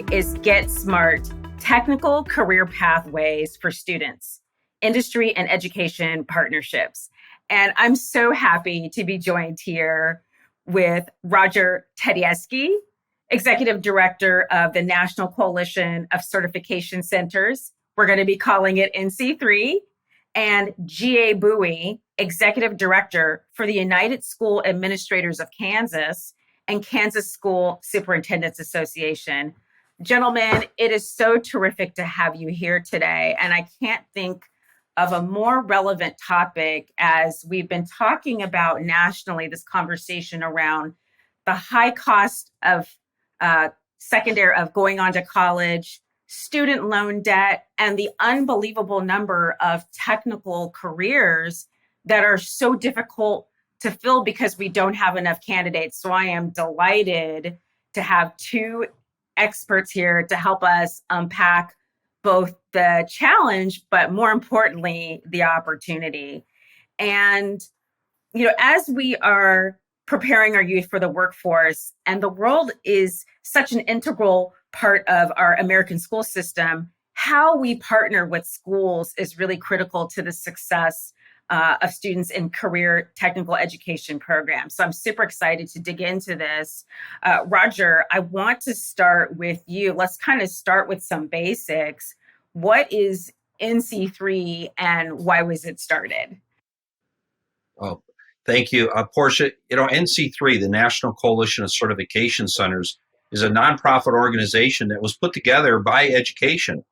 today is Get Smart, Technical Career Pathways for Students, Industry and Education Partnerships. And I'm so happy to be joined here with Roger Tadajewski, Executive Director of the National Coalition of Certification Centers. We're going to be calling it NC3, and G.A. Buie, Executive Director for the United School Administrators of Kansas and Kansas School Superintendents Association. Gentlemen, it is so terrific to have you here today, and I can't think of a more relevant topic as we've been talking about nationally, this conversation around the high cost of secondary, of going on to college, student loan debt, and the unbelievable number of technical careers that are so difficult to fill because we don't have enough candidates. So I am delighted to have two experts here to help us unpack both the challenge, but more importantly, the opportunity. And, as we are preparing our youth for the workforce, and the world is such an integral part of our American school system, how we partner with schools is really critical to the success of students in career technical education programs. So I'm super excited to dig into this. Roger, I want to start with you. Let's kind of start with some basics. What is NC3 and why was it started? Oh, thank you. Portia, NC3, the National Coalition of Certification Centers, is a nonprofit organization that was put together by education.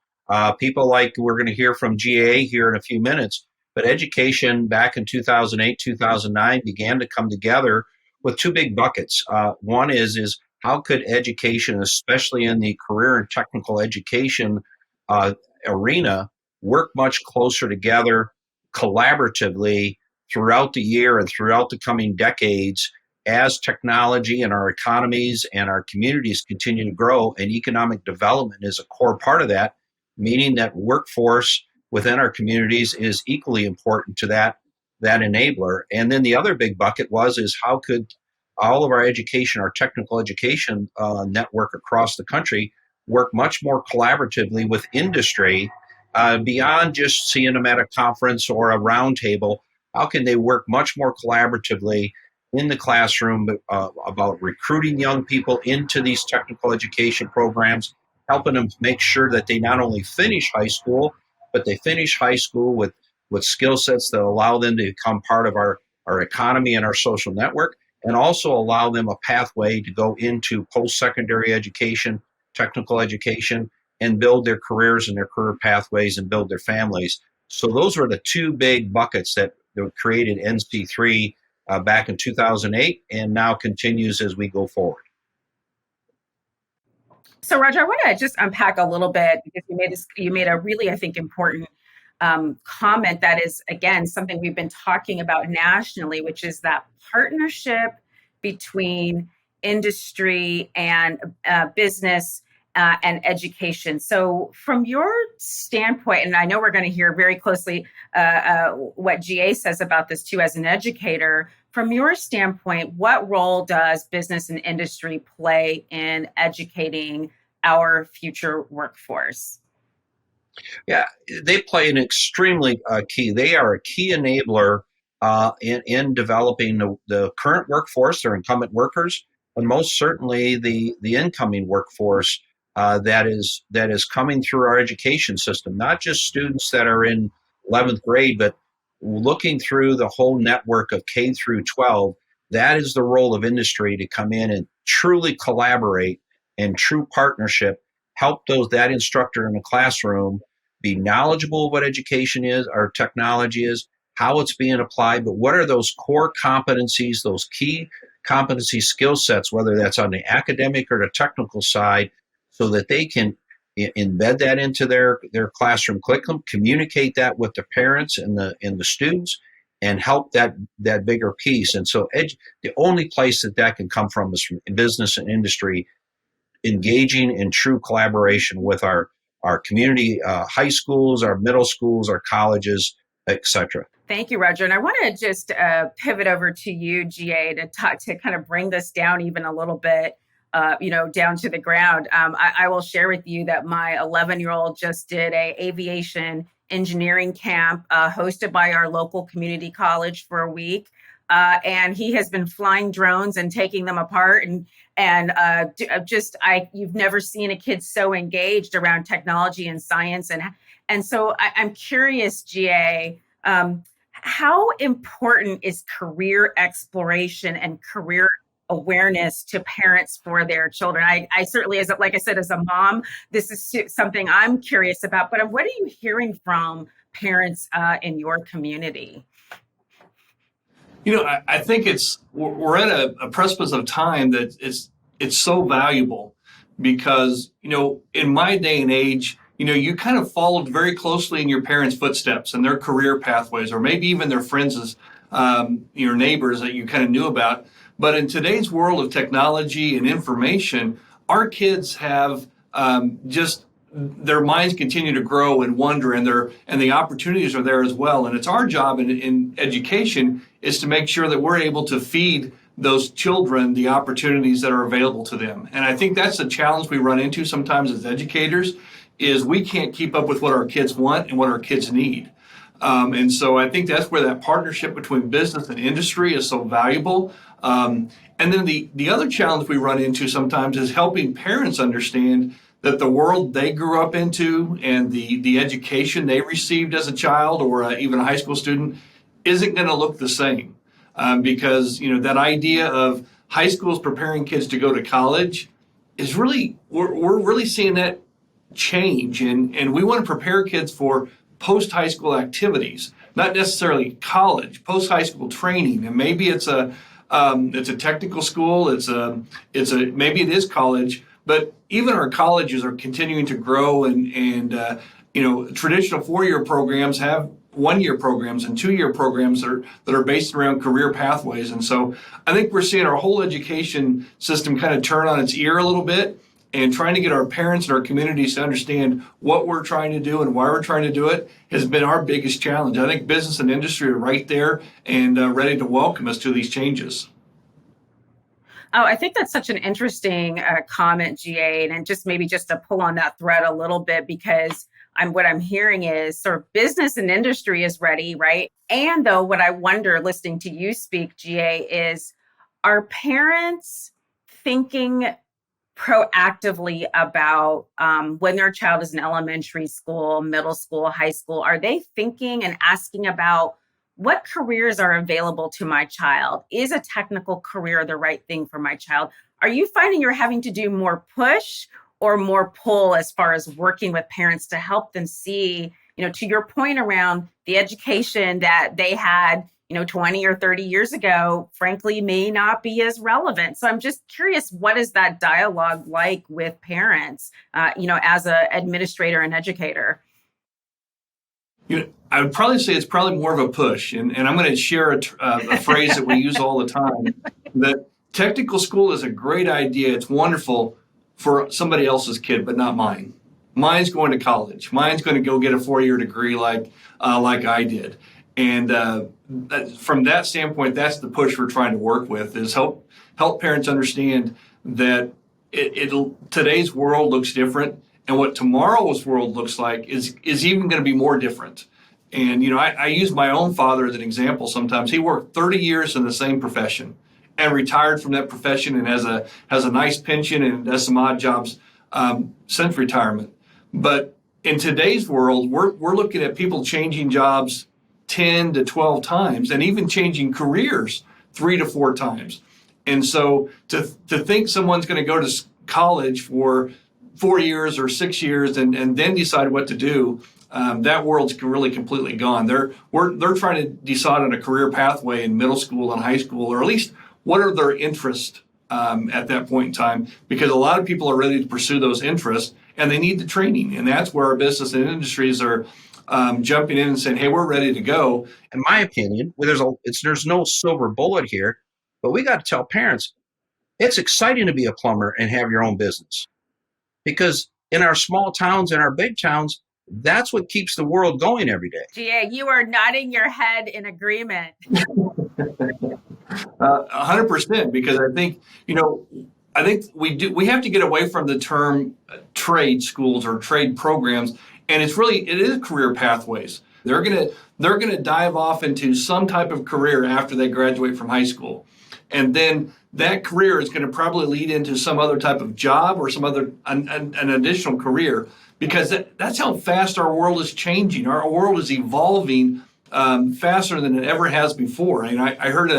People like we're going to hear from GA here in a few minutes, but education back in 2008, 2009 began to come together with two big buckets. One is how could education, especially in the career and technical education arena, work much closer together collaboratively throughout the year and throughout the coming decades as technology and our economies and our communities continue to grow, and economic development is a core part of that, meaning that workforce within our communities is equally important to that enabler. And then the other big bucket is how could all of our education, our technical education network across the country work much more collaboratively with industry beyond just seeing them at a conference or a roundtable. How can they work much more collaboratively in the classroom about recruiting young people into these technical education programs, helping them make sure that they not only finish high school, but they finish high school with skill sets that allow them to become part of our economy and our social network, and also allow them a pathway to go into post-secondary education, technical education, and build their careers and their career pathways and build their families. So those were the two big buckets that created NC3 back in 2008 and now continues as we go forward. So Roger, I want to just unpack a little bit because you made a really, I think, important comment that is, again, something we've been talking about nationally, which is that partnership between industry and business and education. So from your standpoint, and I know we're going to hear very closely what GA says about this too as an educator, from your standpoint, what role does business and industry play in educating our future workforce? Yeah, they play an extremely key. They are a key enabler in developing the current workforce, their incumbent workers, and most certainly the incoming workforce that is coming through our education system. Not just students that are in 11th grade, but looking through the whole network of K through 12. That is the role of industry to come in and truly collaborate in true partnership, help that instructor in the classroom be knowledgeable of what education is, our technology is, how it's being applied, but what are those core competencies, those key competency skill sets, whether that's on the academic or the technical side, so that they can embed that into their classroom curriculum, communicate that with the parents and the students, and help that bigger piece. And so the only place that can come from is from business and industry engaging in true collaboration with our community high schools, our middle schools, our colleges, etc. Thank you, Roger. And I want to just pivot over to you, GA, to kind of bring this down even a little bit. down to the ground. I will share with you that my 11-year-old just did a aviation engineering camp hosted by our local community college for a week. And he has been flying drones and taking them apart, you've never seen a kid so engaged around technology and science, and so I'm curious, GA, how important is career exploration and career awareness to parents for their children? I certainly, like I said, as a mom, this is something I'm curious about. But what are you hearing from parents in your community? I think we're at a precipice of time that it's so valuable because, in my day and age, you kind of followed very closely in your parents' footsteps and their career pathways, or maybe even their friends' your neighbors that you kind of knew about. But in today's world of technology and information, our kids have just their minds continue to grow and wonder, and the opportunities are there as well. And it's our job in education is to make sure that we're able to feed those children the opportunities that are available to them. And I think that's the challenge we run into sometimes as educators, is we can't keep up with what our kids want and what our kids need. And so I think that's where that partnership between business and industry is so valuable. And then the other challenge we run into sometimes is helping parents understand that the world they grew up into and the education they received as a child or even a high school student isn't going to look the same. Because, that idea of high schools preparing kids to go to college is really, we're really seeing that change. And we want to prepare kids for post-high school activities, not necessarily college, post-high school training. And maybe it's a technical school, maybe it is college, but even our colleges are continuing to grow and traditional 4-year programs have 1-year programs and 2-year programs that are based around career pathways. And so I think we're seeing our whole education system kind of turn on its ear a little bit and trying to get our parents and our communities to understand what we're trying to do and why we're trying to do it has been our biggest challenge. I think business and industry are right there and ready to welcome us to these changes. Oh, I think that's such an interesting comment, GA, and just to pull on that thread a little bit, because what I'm hearing is sort of business and industry is ready, right? And though what I wonder, listening to you speak, GA, is are parents thinking proactively about when their child is in elementary school, middle school, high school? Are they thinking and asking about what careers are available to my child? Is a technical career the right thing for my child? Are you finding you're having to do more push or more pull as far as working with parents to help them see, to your point around the education that they had, 20 or 30 years ago, frankly, may not be as relevant. So I'm just curious, what is that dialogue like with parents, as an administrator and educator? I would probably say it's probably more of a push. And I'm going to share a phrase that we use all the time, that technical school is a great idea. It's wonderful for somebody else's kid, but not mine. Mine's going to college. Mine's going to go get a 4-year degree like I did. And from that standpoint, that's the push we're trying to work with, is help parents understand that today's world looks different. And what tomorrow's world looks like is even going to be more different. And, I use my own father as an example sometimes. He worked 30 years in the same profession and retired from that profession and has a nice pension and does some odd jobs since retirement. But in today's world, we're looking at people changing jobs 10 to 12 times and even changing careers 3 to 4 times. And so to think someone's going to go to college for 4 years or 6 years and then decide what to do, that world's really completely gone. They're trying to decide on a career pathway in middle school and high school, or at least what are their interests at that point in time, because a lot of people are ready to pursue those interests and they need the training. And that's where our business and industries are jumping in and saying, hey, we're ready to go. In my opinion, there's no silver bullet here, but we got to tell parents it's exciting to be a plumber and have your own business, because in our small towns and our big towns, that's what keeps the world going every day. GA, you are nodding your head in agreement. 100%, because I think, I think we have to get away from the term trade schools or trade programs, and it is career pathways. They're gonna dive off into some type of career after they graduate from high school, and then that career is going to probably lead into some other type of job or some other an additional career, because that's how fast our world is changing. Our world is evolving faster than it ever has before. And I heard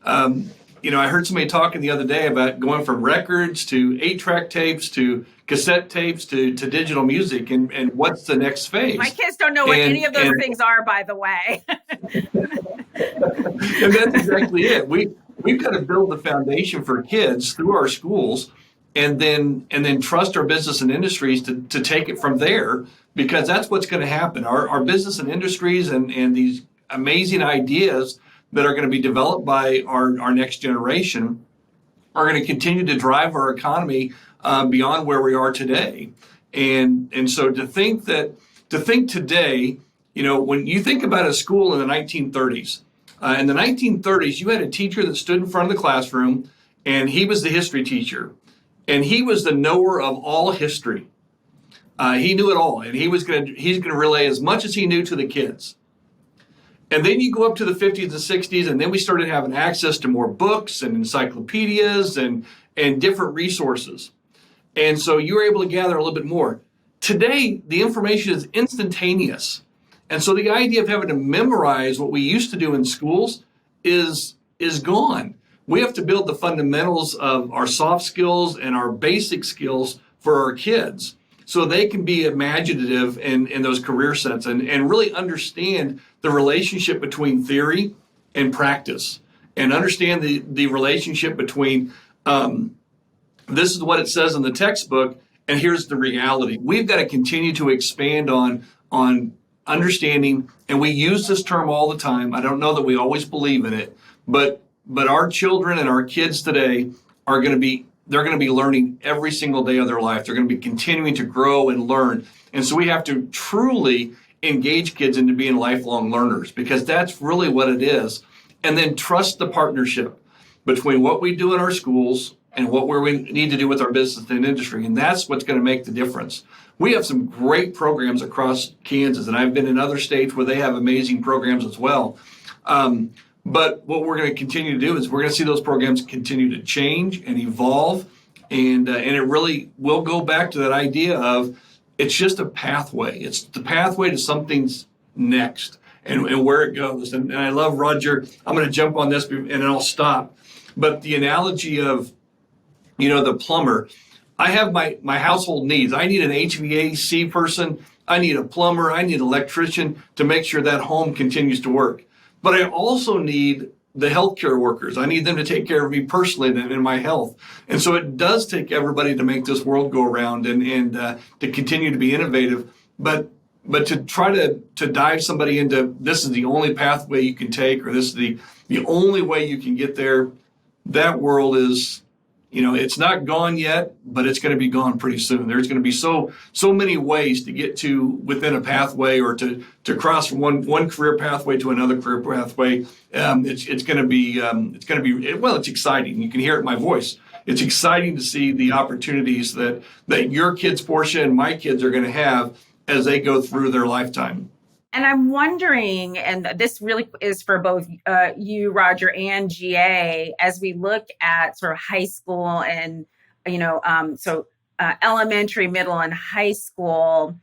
I heard somebody talking the other day about going from records to 8-track tapes to cassette tapes to digital music, and what's the next phase. My kids don't know what any of those things are, by the way. And that's exactly it. We've got to build the foundation for kids through our schools, and then trust our business and industries to take it from there, because that's what's going to happen. Our business and industries and these amazing ideas that are going to be developed by our next generation are going to continue to drive our economy beyond where we are today. And so to think today, when you think about a school in the 1930s, in the 1930s, you had a teacher that stood in front of the classroom, and he was the history teacher, and he was the knower of all history. He knew it all, and he's going to relay as much as he knew to the kids. And then you go up to the 50s and 60s, and then we started having access to more books and encyclopedias and different resources. And so you were able to gather a little bit more. Today, the information is instantaneous. And so the idea of having to memorize what we used to do in schools is gone. We have to build the fundamentals of our soft skills and our basic skills for our kids, so they can be imaginative in those career sets and really understand the relationship between theory and practice, and understand the relationship between this is what it says in the textbook and here's the reality. We've got to continue to expand on understanding, and we use this term all the time. I don't know that we always believe in it, but our children and our kids today are going to be learning every single day of their life. They're going to be continuing to grow and learn. And so we have to truly engage kids into being lifelong learners, because that's really what it is. And then trust the partnership between what we do in our schools and what we need to do with our business and industry. And that's what's going to make the difference. We have some great programs across Kansas, and I've been in other states where they have amazing programs as well. But what we're going to continue to do is we're going to see those programs continue to change and evolve. And it really will go back to that idea of it's just a pathway. It's the pathway to something's next and where it goes. And I love, Roger, I'm going to jump on this and then I'll stop. But the analogy of, the plumber, I have my household needs. I need an HVAC person. I need a plumber. I need an electrician to make sure that home continues to work. But I also need the healthcare workers. I need them to take care of me personally and in my health. And so it does take everybody to make this world go around and to continue to be innovative. But to try to dive somebody into this is the only pathway you can take, or this is the only way you can get there, that world is, it's not gone yet, but it's going to be gone pretty soon. There's going to be so many ways to get to within a pathway, or to cross from one career pathway to another career pathway. It's going to be it's exciting. You can hear it in my voice. It's exciting to see the opportunities that your kids, Portia, and my kids are going to have as they go through their lifetime. And I'm wondering, and this really is for both you, Roger, and GA, as we look at sort of high school and, elementary, middle, and high school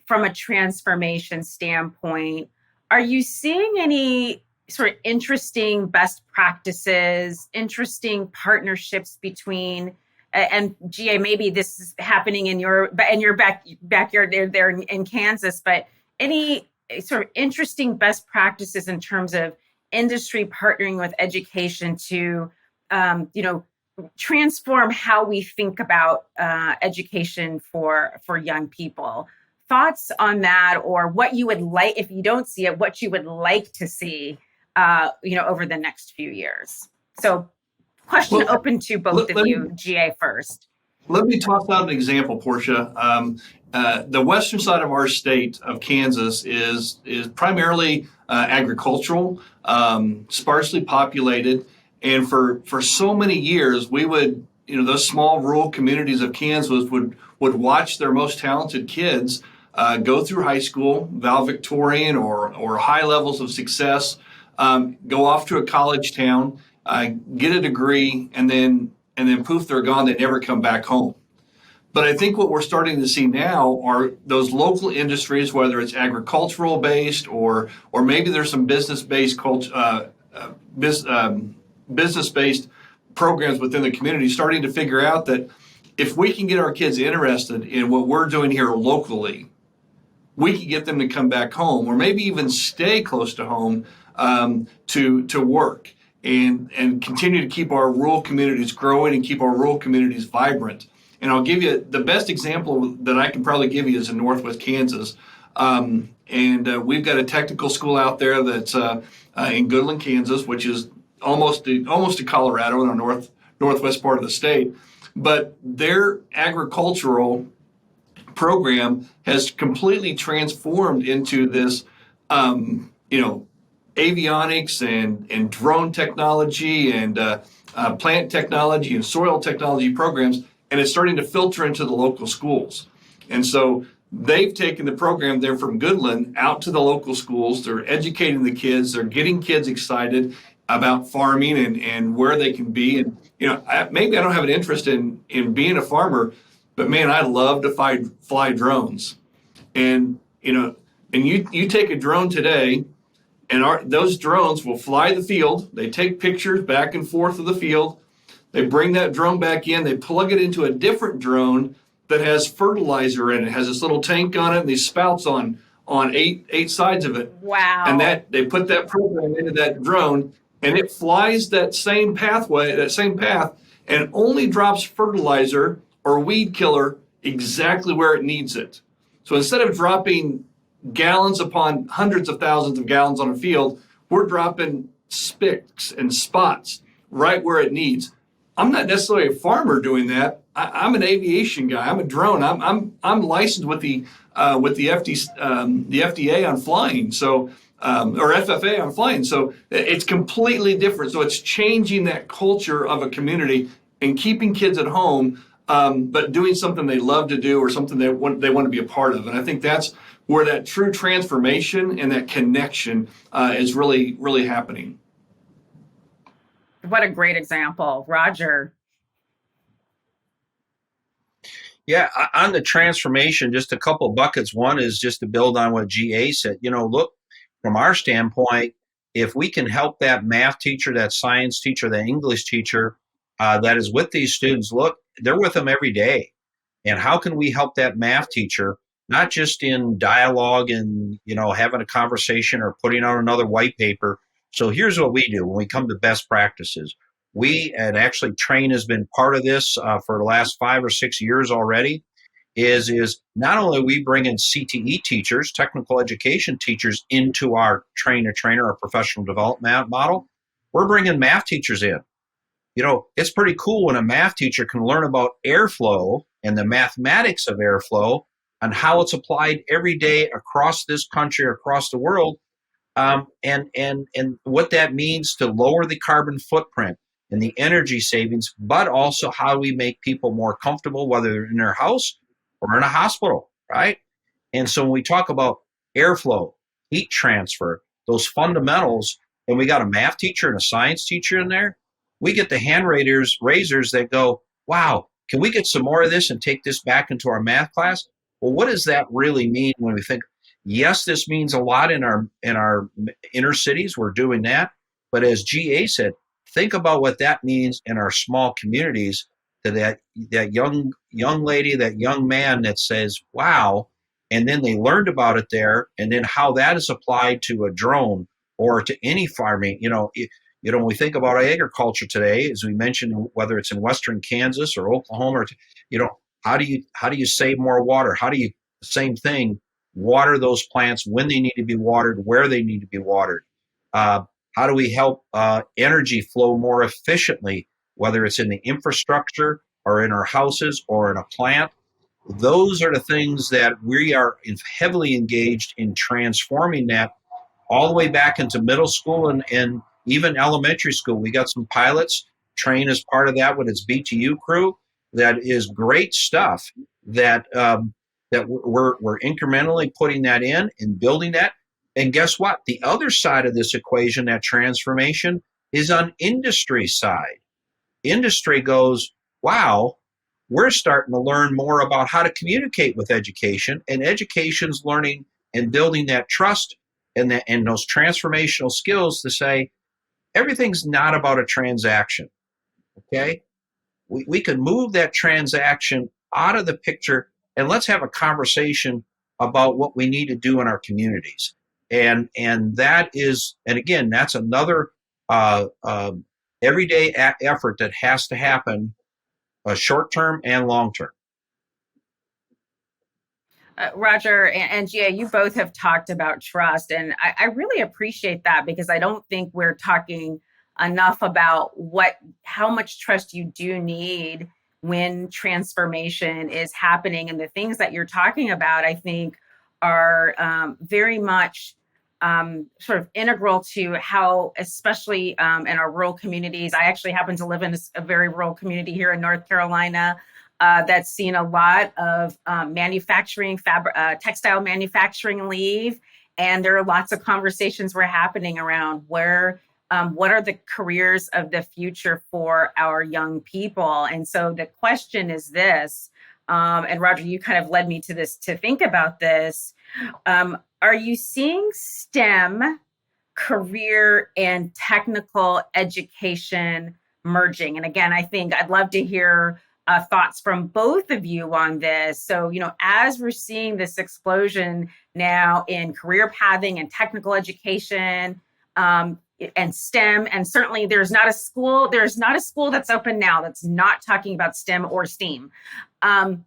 from a transformation standpoint, are you seeing any sort of interesting best practices, interesting partnerships between, and GA, maybe this is happening in your backyard there in Kansas, but any sort of interesting best practices in terms of industry partnering with education to, transform how we think about education for young people? Thoughts on that, or what you would like, if you don't see it, what you would like to see, over the next few years? So question open to both of you, GA first. Let me toss out an example, Portia. The western side of our state of Kansas is primarily agricultural, sparsely populated, and for so many years we would those small rural communities of Kansas would watch their most talented kids go through high school, valedictorian or high levels of success, go off to a college town, get a degree, and then poof, they're gone. They never come back home. But I think what we're starting to see now are those local industries, whether it's agricultural based or maybe there's some business based business based programs within the community, starting to figure out that if we can get our kids interested in what we're doing here locally, we can get them to come back home or maybe even stay close to home to work and continue to keep our rural communities growing and keep our rural communities vibrant. And I'll give you the best example that I can probably give you is in Northwest Kansas. We've got a technical school out there that's in Goodland, Kansas, which is almost to Colorado in our northwest part of the state. But their agricultural program has completely transformed into this, avionics and drone technology and plant technology and soil technology programs. And it's starting to filter into the local schools. And so they've taken the program there from Goodland out to the local schools. They're educating the kids. They're getting kids excited about farming and where they can be. And, maybe I don't have an interest in being a farmer, but man, I love to fly drones. And, you take a drone today and those drones will fly the field. They take pictures back and forth of the field. They bring that drone back in, they plug it into a different drone that has fertilizer in it. It has this little tank on it and these spouts on eight sides of it. Wow. And they put that program into that drone and it flies that same path, and only drops fertilizer or weed killer exactly where it needs it. So instead of dropping gallons upon hundreds of thousands of gallons on a field, we're dropping spicks and spots right where it needs. I'm not necessarily a farmer doing that. I'm an aviation guy. I'm a drone. I'm licensed with the FDA on flying. So or FFA on flying. So it's completely different. So it's changing that culture of a community and keeping kids at home, but doing something they love to do or something they want to be a part of. And I think that's where that true transformation and that connection is really, really happening. What a great example, Roger. Yeah, on the transformation, just a couple of buckets. One is just to build on what GA said. Look, from our standpoint, if we can help that math teacher, that science teacher, that English teacher that is with these students, look, they're with them every day. And how can we help that math teacher, not just in dialogue and, having a conversation or putting out another white paper. So here's what we do when we come to best practices. And actually Train has been part of this for the last 5 or 6 years already, is not only are we bringing CTE teachers, technical education teachers, into our trainer, our professional development model, we're bringing math teachers in. It's pretty cool when a math teacher can learn about airflow and the mathematics of airflow and how it's applied every day across this country, across the world, and what that means to lower the carbon footprint and the energy savings, but also how we make people more comfortable, whether they're in their house or in a hospital, right? And so when we talk about airflow, heat transfer, those fundamentals, and we got a math teacher and a science teacher in there, we get the hand raisers that go, wow, can we get some more of this and take this back into our math class? Well, what does that really mean when we think, yes, this means a lot in our inner cities, we're doing that. But as GA said, think about what that means in our small communities to that young lady, that young man that says, wow, and then they learned about it there, and then how that is applied to a drone or to any farming. When we think about agriculture today, as we mentioned, whether it's in Western Kansas or Oklahoma, how do you save more water? How do you, same thing, water those plants when they need to be watered, where they need to be watered? How do we help energy flow more efficiently, whether it's in the infrastructure or in our houses or in a plant? Those are the things that we are heavily engaged in transforming that all the way back into middle school and even elementary school. We got some pilots train as part of that with its BTU crew. That is great stuff. That we're incrementally putting that in and building that. And guess what? The other side of this equation, that transformation, is on industry side. Industry goes, wow, we're starting to learn more about how to communicate with education, and education's learning and building that trust and those transformational skills to say everything's not about a transaction. Okay, we can move that transaction out of the picture and let's have a conversation about what we need to do in our communities. And that is, and again, that's another everyday effort that has to happen, short term and long term. Roger and Gia, you both have talked about trust, and I really appreciate that, because I don't think we're talking enough about how much trust you do need when transformation is happening. And the things that you're talking about, I think, are very much sort of integral to how, especially in our rural communities. I actually happen to live in a very rural community here in North Carolina. That's seen a lot of textile manufacturing leave. And there are lots of conversations we're happening around what are the careers of the future for our young people? And so the question is this, and Roger, you kind of led me to this, to think about this. Are you seeing STEM career and technical education merging? And again, I think I'd love to hear thoughts from both of you on this. So, as we're seeing this explosion now in career pathing and technical education and STEM, and certainly there's not a school that's open now that's not talking about STEM or STEAM. Are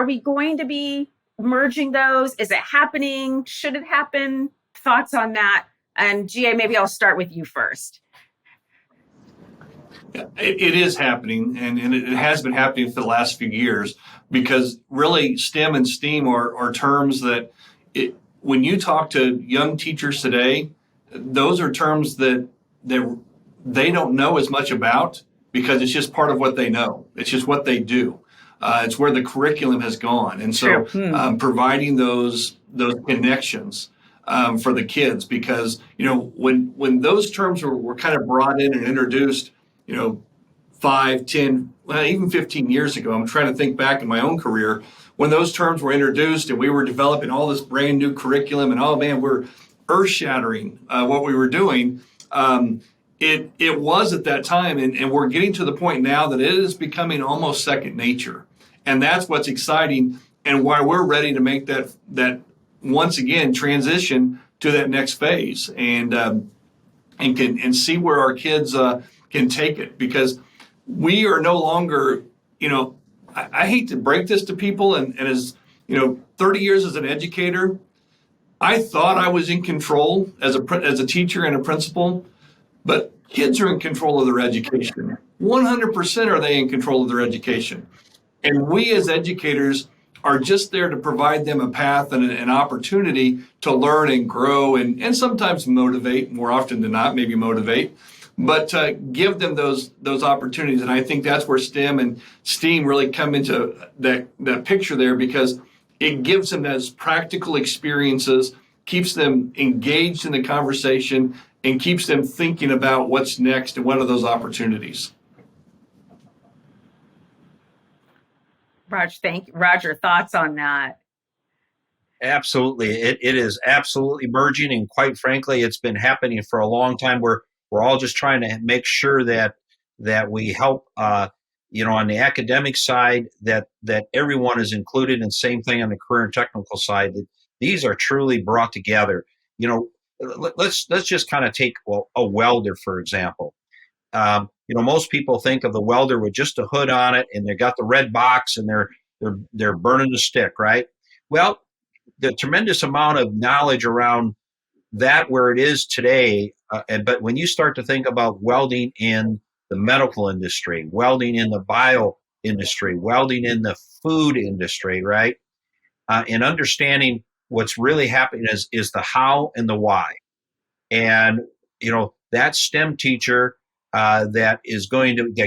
we going to be merging those? Is it happening? Should it happen? Thoughts on that? And GA, maybe I'll start with you first. It is happening, and it has been happening for the last few years, because really STEM and STEAM are terms that when you talk to young teachers today, those are terms that they don't know as much about, because it's just part of what they know. It's just what they do. It's where the curriculum has gone. And so providing those connections for the kids, because, when those terms were kind of brought in and introduced, 5, 10, well, even 15 years ago, I'm trying to think back in my own career, when those terms were introduced and we were developing all this brand new curriculum, and oh man, we're earth shattering what we were doing. It was at that time, and we're getting to the point now that it is becoming almost second nature. And that's what's exciting, and why we're ready to make that once again transition to that next phase, and see where our kids can take it, because we are no longer, I hate to break this to people, and as 30 years as an educator, I thought I was in control as a teacher and a principal, but kids are in control of their education. 100% are they in control of their education. And we as educators are just there to provide them a path and an opportunity to learn and grow, and sometimes motivate, more often than not, maybe motivate, but to give them those opportunities. And I think that's where STEM and STEAM really come into that picture there, because it gives them those practical experiences, keeps them engaged in the conversation, and keeps them thinking about what's next and what are those opportunities. Roger, thoughts on that? Absolutely. It is absolutely merging, and quite frankly, it's been happening for a long time. We're all just trying to make sure that we help, on the academic side, that everyone is included, and same thing on the career and technical side, that these are truly brought together. Let's just kind of take a welder, for example. Most people think of the welder with just a hood on it, and they got the red box, and they're burning the stick, right? Well, the tremendous amount of knowledge around that where it is today, but when you start to think about welding in the medical industry, welding in the bio industry, welding in the food industry, right? And understanding what's really happening is the how and the why. And, that STEM teacher that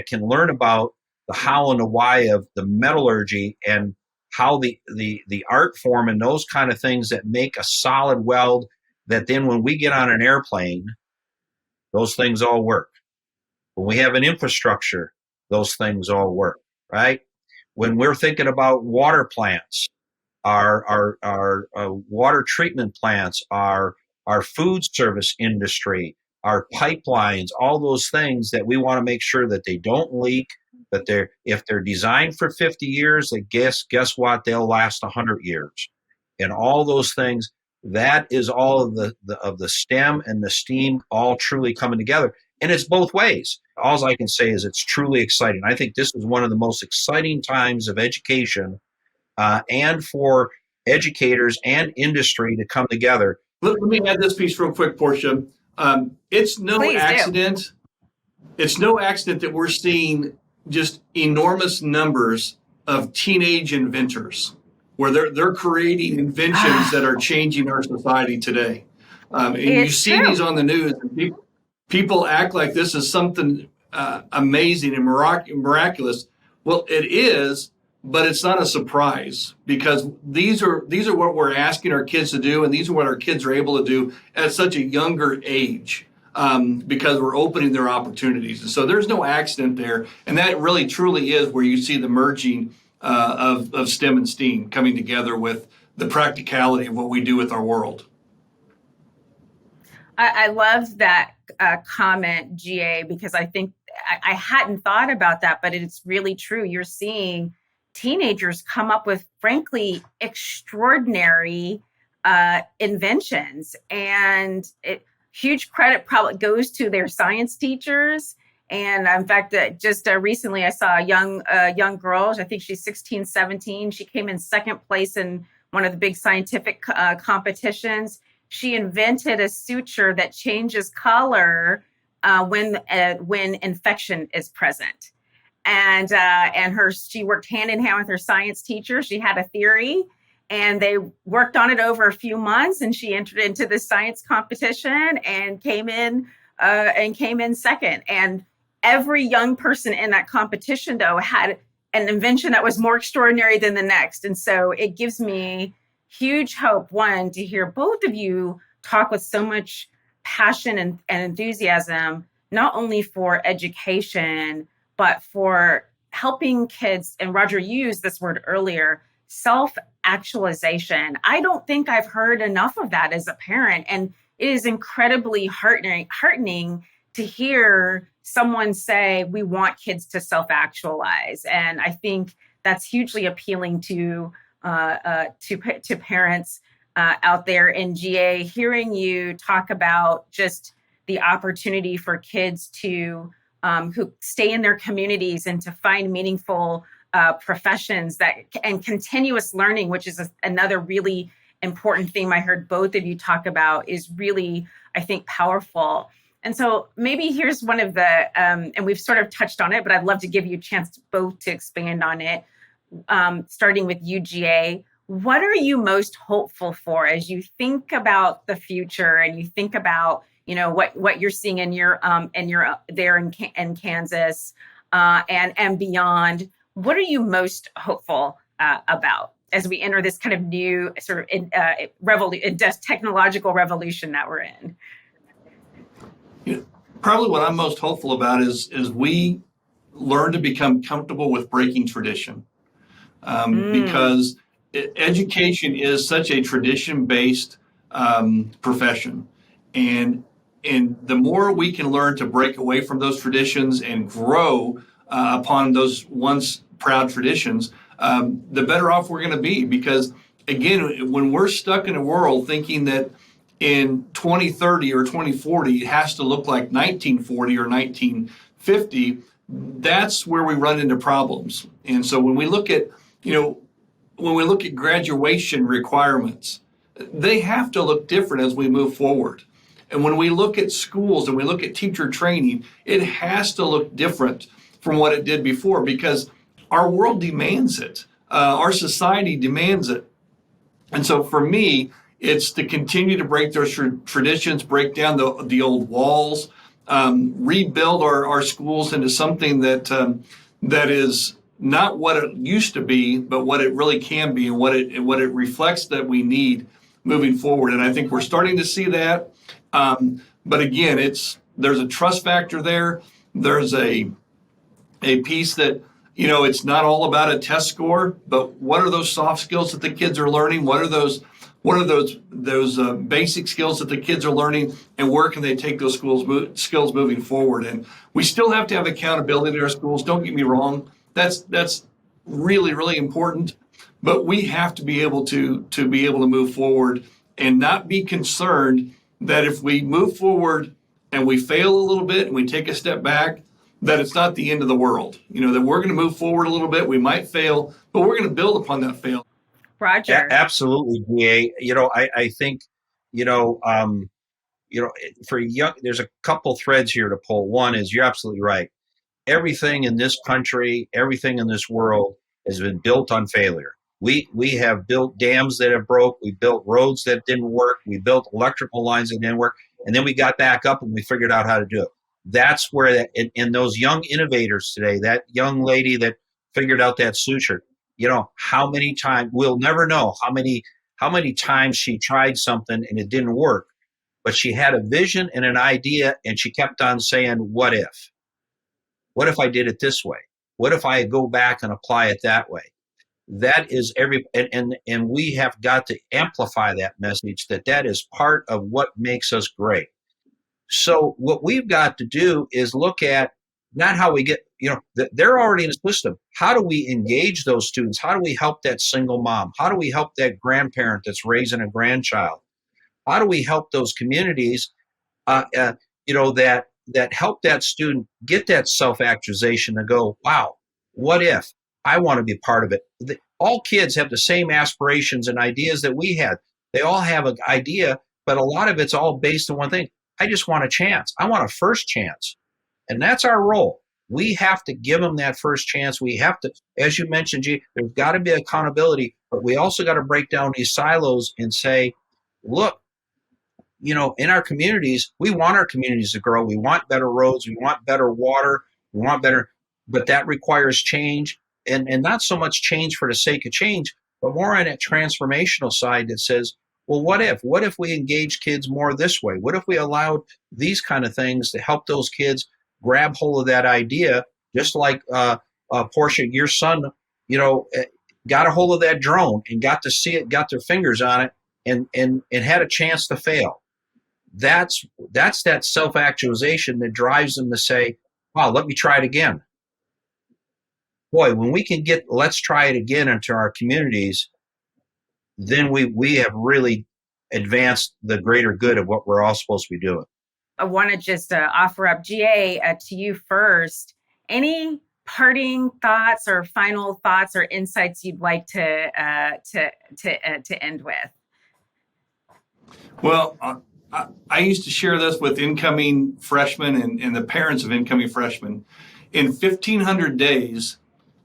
can learn about the how and the why of the metallurgy and how the art form and those kind of things that make a solid weld that then when we get on an airplane, those things all work. When we have an infrastructure, those things all work, right? When we're thinking about water plants, our water treatment plants, our food service industry, our pipelines, all those things that we want to make sure that they don't leak, that if they're designed for 50 years, that guess what, they'll last 100 years. And all those things, that is all of the STEM and the STEAM all truly coming together. And it's both ways. All I can say is it's truly exciting. I think this is one of the most exciting times of education and for educators and industry to come together. Let me add this piece real quick, Portia. It's no Please accident. do. It's no accident that we're seeing just enormous numbers of teenage inventors, where they're creating inventions that are changing our society today. And you see these on the news, and people act like this is something amazing and miraculous. Well, it is, but it's not a surprise, because these are what we're asking our kids to do, and these are what our kids are able to do at such a younger age, because we're opening their opportunities. And so there's no accident there, and that really truly is where you see the merging of STEM and STEAM coming together with the practicality of what we do with our world. I love that comment, GA, because I think I hadn't thought about that, but it's really true. You're seeing teenagers come up with, frankly, extraordinary inventions, and huge credit probably goes to their science teachers. And in fact, just recently I saw a young girl, I think she's 16, 17. She came in second place in one of the big scientific competitions. She invented a suture that changes color when infection is present. And she worked hand in hand with her science teacher. She had a theory, and they worked on it over a few months, and she entered into this science competition and came in second. And every young person in that competition, though, had an invention that was more extraordinary than the next. And so it gives me huge hope, one, to hear both of you talk with so much passion and enthusiasm, not only for education, but for helping kids. And Roger used this word earlier, self-actualization. I don't think I've heard enough of that as a parent. And it is incredibly heartening to hear someone say, we want kids to self-actualize. And I think that's hugely appealing to parents out there. In GA, hearing you talk about just the opportunity for kids to who stay in their communities and to find meaningful professions and continuous learning, which is another really important theme I heard both of you talk about, is really, I think, powerful. And so maybe here's one of the, and we've sort of touched on it, but I'd love to give you a chance both to expand on it. Starting with you, GA, what are you most hopeful for as you think about the future and you think about, what you're seeing in your there in Kansas and beyond? What are you most hopeful about as we enter this kind of new sort of technological revolution that we're in? Probably what I'm most hopeful about is we learn to become comfortable with breaking tradition, because education is such a tradition-based profession, and the more we can learn to break away from those traditions and grow upon those once proud traditions, the better off we're going to be. Because again, when we're stuck in a world thinking that in 2030 or 2040 it has to look like 1940 or 1950, that's where we run into problems. And so when we look at graduation requirements, they have to look different as we move forward. And when we look at schools and we look at teacher training, it has to look different from what it did before, because our world demands it. Our society demands it. And so for me, it's to continue to break those traditions, break down the old walls, rebuild our schools into something that is not what it used to be, but what it really can be, and what it reflects that we need moving forward. And I think we're starting to see that. But again, there's a trust factor there. There's a piece that, it's not all about a test score, but what are those soft skills that the kids are learning? What are those basic skills that the kids are learning, and where can they take those skills moving forward? And we still have to have accountability in our schools. Don't get me wrong. That's really, really important. But we have to be able to move forward and not be concerned that if we move forward and we fail a little bit and we take a step back, that it's not the end of the world. That we're going to move forward a little bit. We might fail, but we're going to build upon that fail. Roger. Absolutely, BA. I think, for young, there's a couple threads here to pull. One is, you're absolutely right. Everything in this country, everything in this world has been built on failure. We have built dams that have broke. We built roads that didn't work. We built electrical lines that didn't work. And then we got back up and we figured out how to do it. That's where and those young innovators today, that young lady that figured out that suture, how many times, we'll never know how many times she tried something and it didn't work, but she had a vision and an idea, and she kept on saying, what if? What if I did it this way? What if I go back and apply it that way? That is and we have got to amplify that message, that is part of what makes us great. So what we've got to do is look at not how we get, they're already in the system. How do we engage those students? How do we help that single mom? How do we help that grandparent that's raising a grandchild? How do we help those communities, that help that student get that self-actualization to go, wow, what if? I want to be part of it. All kids have the same aspirations and ideas that we had. They all have an idea, but a lot of it's all based on one thing. I just want a chance. I want a first chance. And that's our role. We have to give them that first chance. We have to, as you mentioned, G, there's got to be accountability, but we also got to break down these silos and say, look, in our communities, we want our communities to grow. We want better roads. We want better water. We want better, but that requires change, and not so much change for the sake of change, but more on that transformational side that says, well, what if we engage kids more this way? What if we allowed these kind of things to help those kids grab hold of that idea, just like Portia, your son, got a hold of that drone and got to see it, got their fingers on it, and had a chance to fail. That's that self-actualization that drives them to say, wow, let me try it again. Boy, when we can get let's try it again into our communities, then we have really advanced the greater good of what we're all supposed to be doing. I want to just offer up, GA, to you first. Any parting thoughts or final thoughts or insights you'd like to end with? Well, I used to share this with incoming freshmen and the parents of incoming freshmen. In 1,500 days,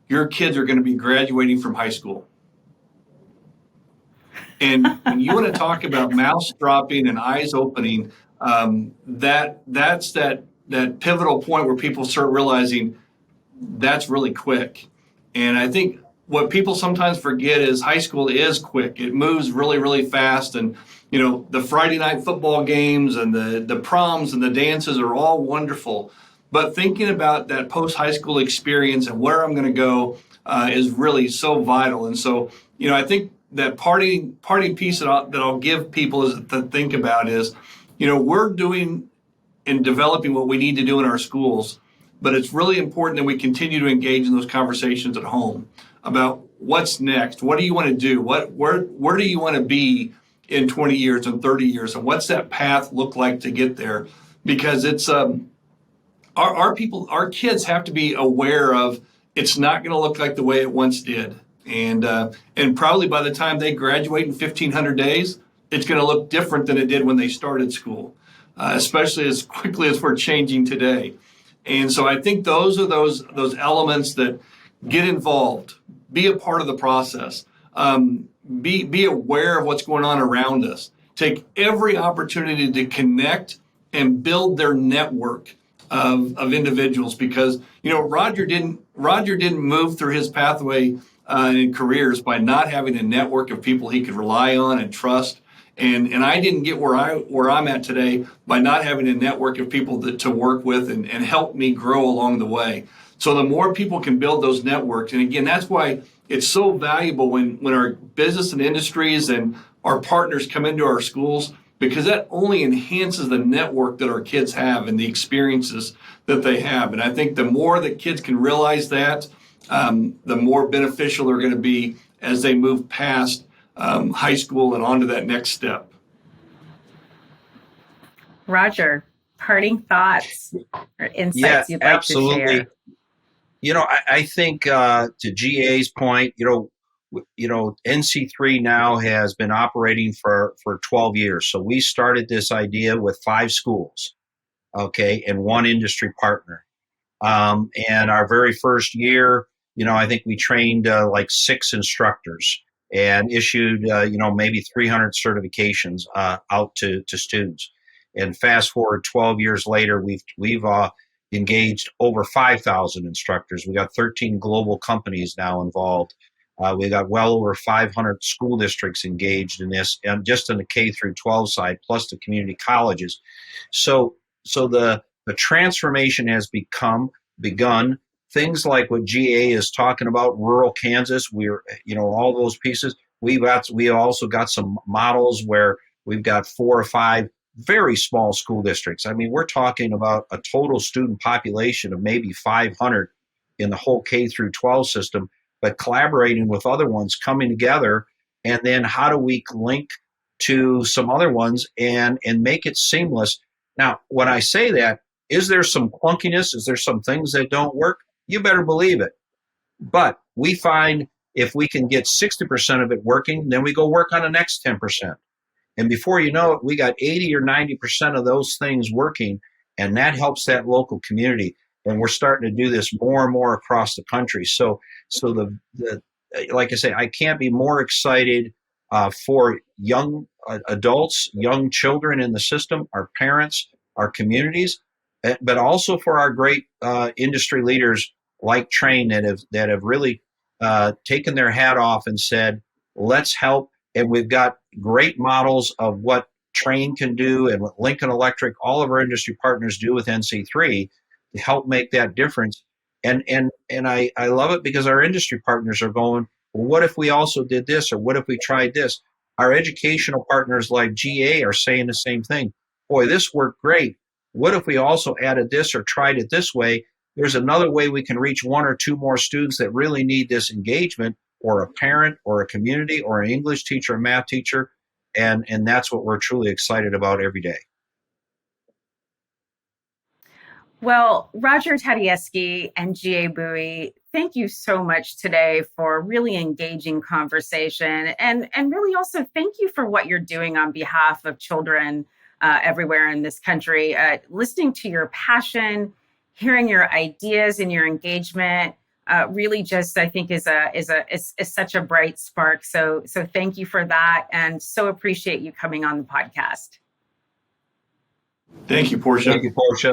your kids are going to be graduating from high school. And when you want to talk about mouths dropping and eyes opening, that's that pivotal point where people start realizing that's really quick. And I think what people sometimes forget is high school is quick. It moves really, really fast. And, the Friday night football games and the proms and the dances are all wonderful. But thinking about that post-high school experience and where I'm going to go is really so vital. And so, I think that parting piece that I'll give people is to think about is, we're doing and developing what we need to do in our schools, but it's really important that we continue to engage in those conversations at home about what's next. What do you want to do? Where do you want to be in 20 years and 30 years? And what's that path look like to get there? Because it's our kids have to be aware of it's not going to look like the way it once did. And probably by the time they graduate in 1,500 days, it's going to look different than it did when they started school, especially as quickly as we're changing today. And so I think those are those elements that get involved, be a part of the process, be aware of what's going on around us, take every opportunity to connect and build their network of individuals, because Roger didn't move through his pathway in careers by not having a network of people he could rely on and trust. And I didn't get where I'm at today by not having a network of people to work with and help me grow along the way. So the more people can build those networks, and again, that's why it's so valuable when our business and industries and our partners come into our schools, because that only enhances the network that our kids have and the experiences that they have. And I think the more that kids can realize that, the more beneficial they're going to be as they move past high school and on to that next step. Roger, parting thoughts or insights Yeah, you'd like to absolutely. share? I think to GA's point, NC3 now has been operating for 12 years. So we started this idea with 5 schools, okay, and 1 industry partner. And our very first year, I think we trained like 6 instructors and issued, maybe 300 certifications out to students. And fast forward 12 years later, we've engaged over 5,000 instructors. We got 13 global companies now involved. We got well over 500 school districts engaged in this, and just in the K through 12 side, plus the community colleges. So the transformation has begun. Things like what GA is talking about, rural Kansas, we're all those pieces. We also got some models where we've got 4 or 5 very small school districts. I mean, we're talking about a total student population of maybe 500 in the whole K through 12 system, but collaborating with other ones, coming together, and then how do we link to some other ones and make it seamless? Now, when I say that, is there some clunkiness? Is there some things that don't work? You better believe it. But we find if we can get 60% of it working, then we go work on the next 10%. And before you know it, we got 80 or 90% of those things working, and that helps that local community. And we're starting to do this more and more across the country. So the like I say, I can't be more excited for young adults, young children in the system, our parents, our communities, but also for our great industry leaders like Train that have really taken their hat off and said, let's help. And we've got great models of what Train can do and what Lincoln Electric, all of our industry partners do with NC3 to help make that difference. And I love it because our industry partners are going, well, what if we also did this, or what if we tried this? Our educational partners like GA are saying the same thing. Boy, this worked great. What if we also added this or tried it this way? There's another way we can reach 1 or 2 more students that really need this engagement, or a parent or a community or an English teacher, a math teacher. And that's what we're truly excited about every day. Well, Roger Tadajewski and GA Buie, thank you so much today for really engaging conversation, and really also thank you for what you're doing on behalf of children everywhere in this country. Listening to your passion, hearing your ideas and your engagement, really just I think is such a bright spark. So thank you for that, and so appreciate you coming on the podcast. Thank you, Portia. Thank you, Portia.